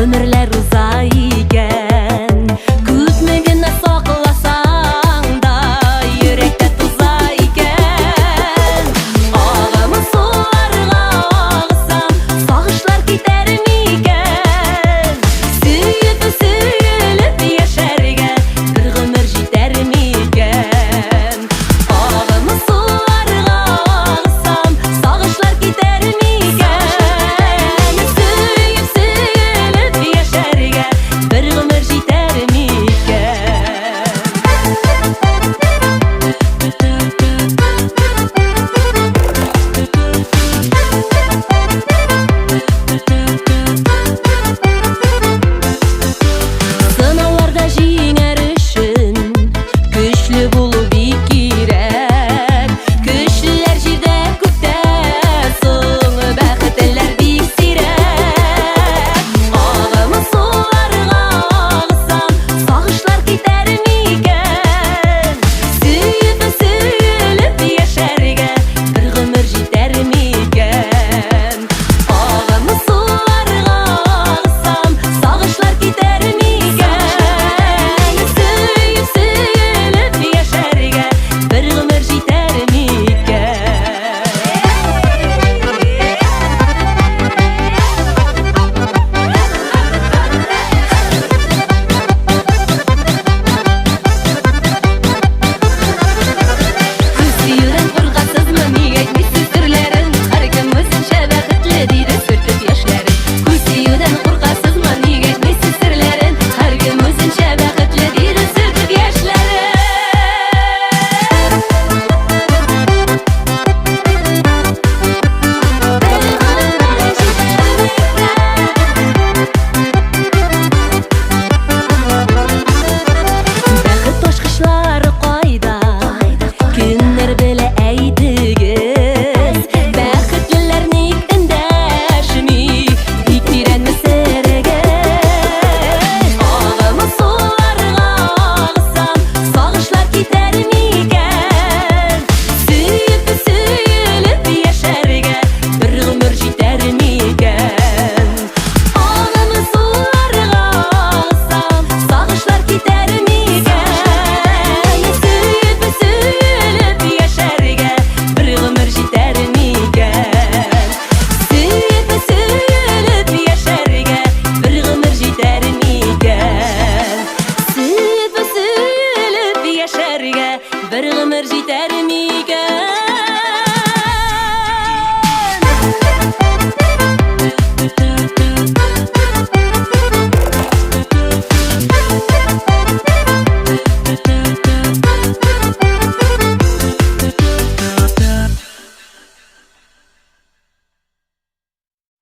ömürler uzayken, kütmegine saklasang da yürekte tuzayken, ağamı sularga ağsam sağışlar gider miken, suyup suyulup yaşarga bir ömür jiter miken, ağamı sularga ağsam sağışlar gider miken, suyup suyulup yaşarga bir ömür jiter miken. Sınavlarda жеңер үшін күчлі болу бик кирәк. Күчлеләр җирдә күктә соң, бәхетлеләр бик сирәк. Агымы суларга агсам, сагышлар китәр микән? Сөеп сөелеп яшәргә бер гомер җитәр микән? Агымы суларга агсам, сагышлар китәр микән? Сөеп сөелеп яшәргә бер гомер җитәр микән? Күз сөюдән куркасызмы, нигә әйтмисез серләрен? Һәркем үзенчә бәхетле диде сөртеп яшьләрен. Күз сөюдән куркасызмы, нигә әйтмисез серләрен? Һәркем үзенчә бәхетле диде сөртеп яшьләрен. Бәхет ачкычлары кайда? Кемнәр белә әйтегез? Бәхетлеләр ник эндәшми? Бик тирәнме серегез? Агымы суларга агсам, сагышлар китәр микән? Сөеп сөелеп яшәргә бер гомер җитәр микән? Агымы суларга агсам, сагышлар китәр микән? Сөеп сөелеп яшәргә бер гомер җитәр микән? Сөеп сөелеп яшәргә бер гомер җитәр микән? Сөеп сөелеп яшәргә бер гомер җитәр микән?